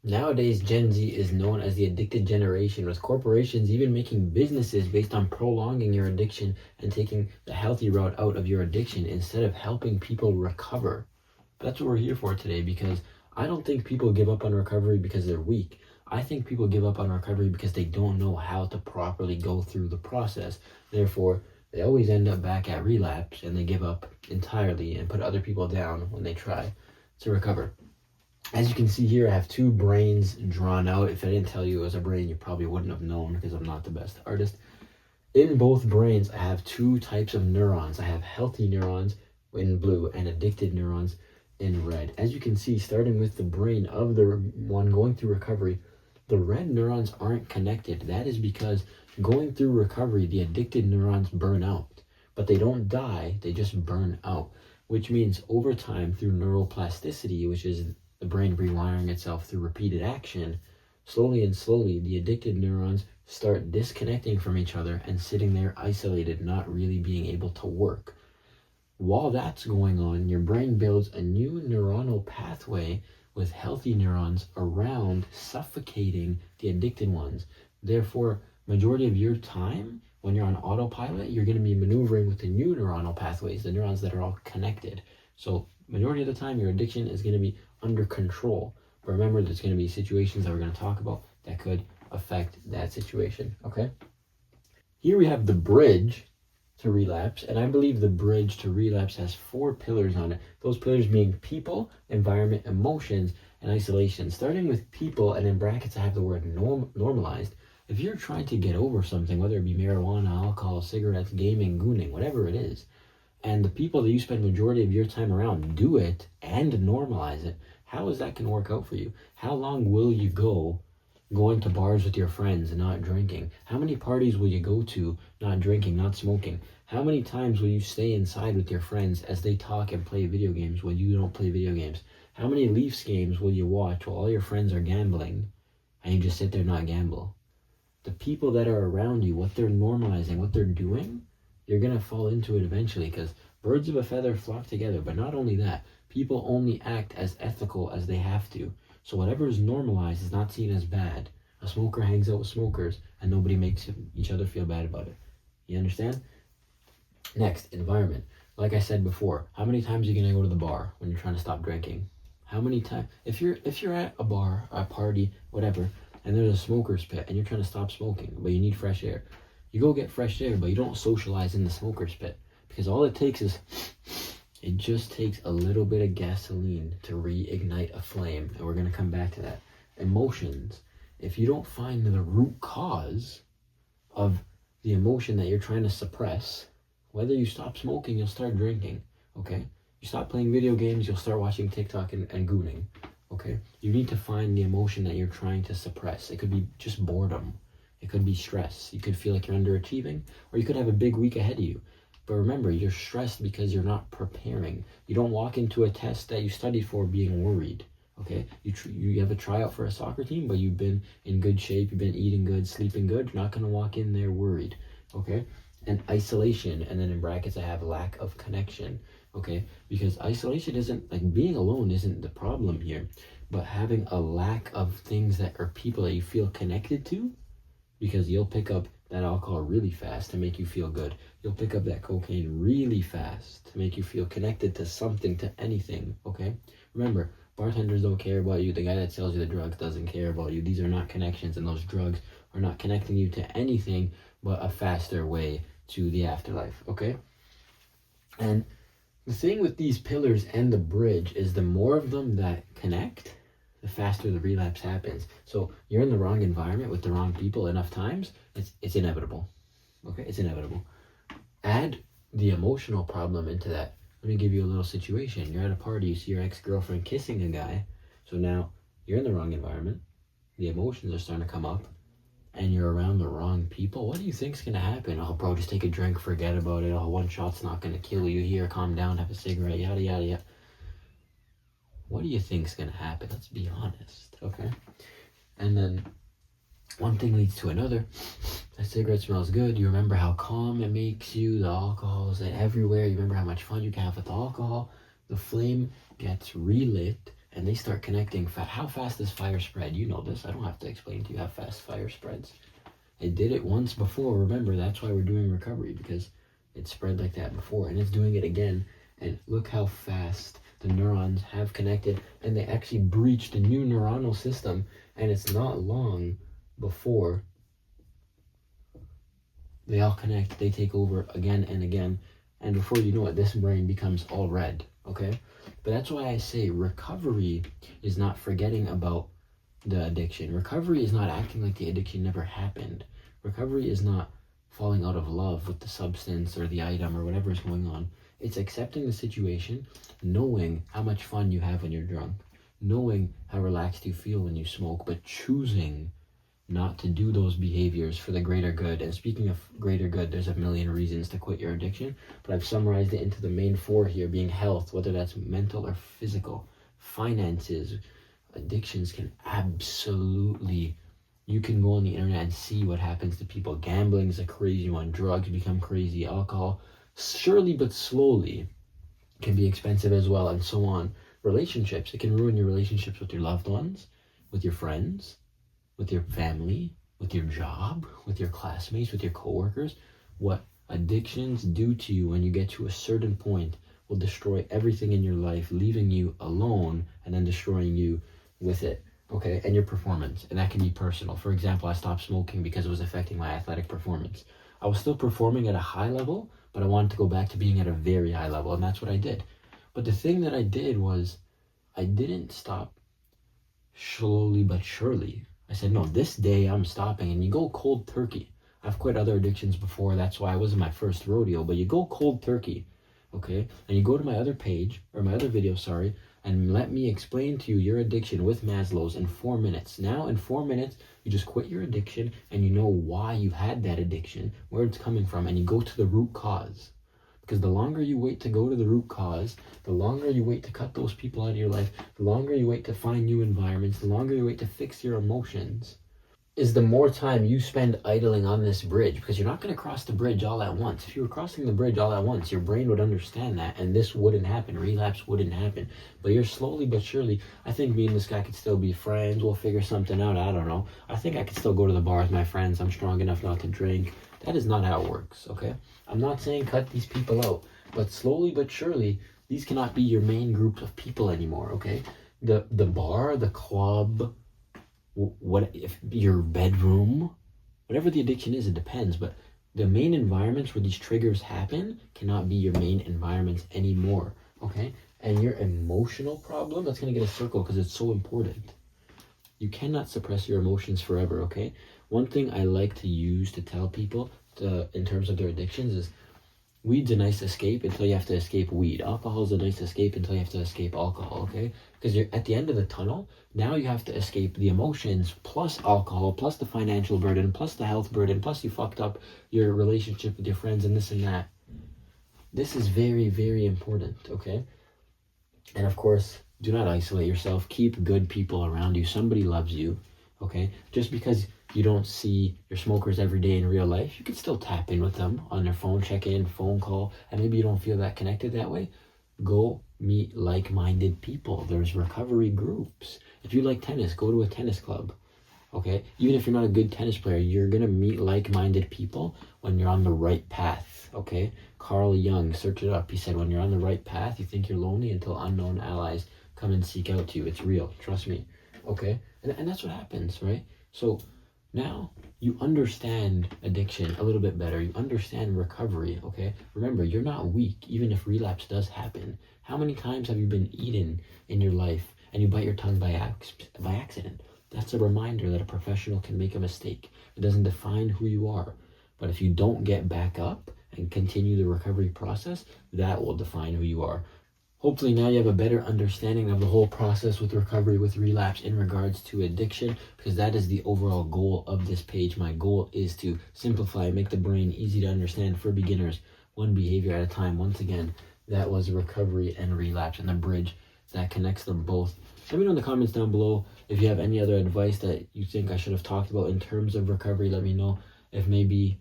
Nowadays, Gen Z is known as the addicted generation, with corporations even making businesses based on prolonging your addiction and taking the healthy route out of your addiction instead of helping people recover. That's what we're here for today, because I don't think people give up on recovery because they're weak. I think people give up on recovery because they don't know how to properly go through the process. Therefore, they always end up back at relapse and they give up entirely and put other people down when they try to recover. As you can see here, I have two brains drawn out. If I didn't tell you it was a brain, you probably wouldn't have known because I'm not the best artist. In both brains, I have two types of neurons. I have healthy neurons in blue and addicted neurons in red. As you can see, starting with the brain of the one going through recovery, the red neurons aren't connected. That is because going through recovery, the addicted neurons burn out. But they don't die, they just burn out. Which means over time, through neuroplasticity, which is the brain rewiring itself through repeated action, slowly and slowly, the addicted neurons start disconnecting from each other and sitting there isolated, not really being able to work. While that's going on, your brain builds a new neuronal pathway with healthy neurons around suffocating the addicted ones. Therefore, majority of your time when you're on autopilot, you're going to be maneuvering with the new neuronal pathways, the neurons that are all connected. So majority of the time, your addiction is going to be under control. But remember, there's going to be situations that we're going to talk about that could affect that situation, okay? Here we have the bridge to relapse, and I believe the bridge to relapse has 4 pillars on it. Those pillars being people, environment, emotions, and isolation. Starting with people, and in brackets I have the word normalized. If you're trying to get over something, whether it be marijuana, alcohol, cigarettes, gaming, gooning, whatever it is, and the people that you spend majority of your time around do it and normalize it, how is that going to work out for you? How long will you go going to bars with your friends and not drinking? How many parties will you go to not drinking, not smoking? How many times will you stay inside with your friends as they talk and play video games while you don't play video games? How many Leafs games will you watch while all your friends are gambling and you just sit there and not gamble? The people that are around you, what they're normalizing, what they're doing, you're going to fall into it eventually, because birds of a feather flock together. But not only that, people only act as ethical as they have to. So whatever is normalized is not seen as bad. A smoker hangs out with smokers and nobody makes each other feel bad about it. You understand? Next, environment. Like I said before, how many times are you going to go to the bar when you're trying to stop drinking? How many times? If you're at a bar, a party, whatever, and there's a smoker's pit and you're trying to stop smoking, but you need fresh air, you go get fresh air, but you don't socialize in the smoker's pit, because all it takes is, it just takes a little bit of gasoline to reignite a flame, and we're going to come back to that. Emotions. If you don't find the root cause of the emotion that you're trying to suppress, whether you stop smoking, you'll start drinking, okay? You stop playing video games, you'll start watching TikTok and gooning, okay? You need to find the emotion that you're trying to suppress. It could be just boredom. It could be stress. You could feel like you're underachieving, or you could have a big week ahead of you. But remember, you're stressed because you're not preparing. You don't walk into a test that you studied for being worried, okay? You have a tryout for a soccer team, but you've been in good shape, you've been eating good, sleeping good. You're not going to walk in there worried, okay? And isolation, and then in brackets I have lack of connection, okay? Because isolation isn't, like, being alone isn't the problem here, but having a lack of things that are people that you feel connected to, because you'll pick up that alcohol really fast to make you feel good. You'll pick up that cocaine really fast to make you feel connected to something, to anything, okay? Remember, bartenders don't care about you. The guy that sells you the drugs doesn't care about you. These are not connections, and those drugs are not connecting you to anything but a faster way to the afterlife, okay? And the thing with these pillars and the bridge is the more of them that connect, the faster the relapse happens. So you're in the wrong environment with the wrong people enough times, it's inevitable. Okay, it's inevitable. Add the emotional problem into that. Let me give you a little situation. You're at a party, you see your ex-girlfriend kissing a guy. So now you're in the wrong environment. The emotions are starting to come up, and you're around the wrong people. What do you think's gonna happen? Oh, bro, just take a drink, forget about it. Oh, one shot's not gonna kill you. Here, calm down, have a cigarette, yada yada yada. What do you think's gonna happen? Let's be honest, okay? And then one thing leads to another. That cigarette smells good. You remember how calm it makes you. The alcohol is everywhere. You remember how much fun you can have with the alcohol. The flame gets relit, and they start connecting. How fast does fire spread? You know this. I don't have to explain to you how fast fire spreads. It did it once before. Remember, that's why we're doing recovery, because it spread like that before, and it's doing it again. And look how fast the neurons have connected, and they actually breached a new neuronal system, and it's not long before they all connect, they take over again and again, and before you know it, this brain becomes all red, okay? But that's why I say recovery is not forgetting about the addiction. Recovery is not acting like the addiction never happened. Recovery is not falling out of love with the substance or the item or whatever is going on. It's accepting the situation, knowing how much fun you have when you're drunk, knowing how relaxed you feel when you smoke, but choosing not to do those behaviors for the greater good. And speaking of greater good, there's a million reasons to quit your addiction, but I've summarized it into the main four here, being health, whether that's mental or physical, finances. Addictions can absolutely, you can go on the internet and see what happens to people. Gambling is a crazy one. Drugs become crazy. Alcohol, surely but slowly, can be expensive as well, and so on. Relationships, it can ruin your relationships with your loved ones, with your friends, with your family, with your job, with your classmates, with your coworkers. What addictions do to you when you get to a certain point will destroy everything in your life, leaving you alone and then destroying you with it, okay? And your performance, and that can be personal. For example, I stopped smoking because it was affecting my athletic performance. I was still performing at a high level, but I wanted to go back to being at a very high level, and that's what I did. But the thing that I did was I didn't stop slowly but surely. I said, no, this day I'm stopping, and you go cold turkey. I've quit other addictions before, that's why it wasn't my first rodeo, but you go cold turkey, okay? And you go to my other page, or my other video, sorry, and let me explain to you your addiction with Maslow's in 4 minutes. Now, in 4 minutes, you just quit your addiction, and you know why you had that addiction, where it's coming from, and you go to the root cause. Because the longer you wait to go to the root cause, the longer you wait to cut those people out of your life, the longer you wait to find new environments, the longer you wait to fix your emotions, is the more time you spend idling on this bridge, because you're not going to cross the bridge all at once. If you were crossing the bridge all at once, your brain would understand that, and this wouldn't happen. Relapse wouldn't happen. But you're slowly but surely, I think me and this guy could still be friends. We'll figure something out. I don't know. I think I could still go to the bar with my friends. I'm strong enough not to drink. That is not how it works, okay? I'm not saying cut these people out, but slowly but surely, these cannot be your main group of people anymore, okay? The bar, the club, what if your bedroom, whatever the addiction is, it depends, but the main environments where these triggers happen cannot be your main environments anymore, okay? And your emotional problem, that's going to get a circle because it's so important. You cannot suppress your emotions forever, okay? One thing I like to use to tell people in terms of their addictions is weed's a nice escape until you have to escape weed. Alcohol is a nice escape until you have to escape alcohol, okay? Because you're at the end of the tunnel, now you have to escape the emotions plus alcohol, plus the financial burden, plus the health burden, plus you fucked up your relationship with your friends and this and that. This is very, very important, okay? And of course, do not isolate yourself. Keep good people around you. Somebody loves you, okay? Just because you don't see your smokers every day in real life, you can still tap in with them on their phone, check in, phone call, and maybe you don't feel that connected that way. Go meet like-minded people. There's recovery groups. If you like tennis, go to a tennis club, okay? Even if you're not a good tennis player, you're going to meet like-minded people when you're on the right path, okay? Carl Jung, search it up. He said, when you're on the right path, you think you're lonely until unknown allies come and seek out you. It's real. Trust me, okay? And that's what happens, right? So now you understand addiction a little bit better. You understand recovery, okay? Remember, you're not weak, even if relapse does happen. How many times have you been eaten in your life and you bite your tongue by accident? That's a reminder that a professional can make a mistake. It doesn't define who you are. But if you don't get back up and continue the recovery process, that will define who you are. Hopefully now you have a better understanding of the whole process with recovery, with relapse in regards to addiction, because that is the overall goal of this page. My goal is to simplify, make the brain easy to understand for beginners, one behavior at a time. Once again, that was recovery and relapse and the bridge that connects them both. Let me know in the comments down below if you have any other advice that you think I should have talked about in terms of recovery. Let me know if maybe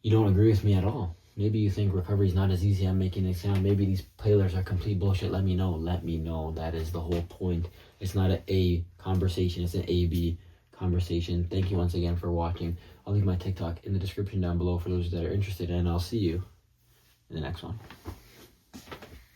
you don't agree with me at all. Maybe you think recovery is not as easy as I'm making it sound. Maybe these pillars are complete bullshit. Let me know. Let me know. That is the whole point. It's not an A conversation, it's an A-B conversation. Thank you once again for watching. I'll leave my TikTok in the description down below for those that are interested, and I'll see you in the next one.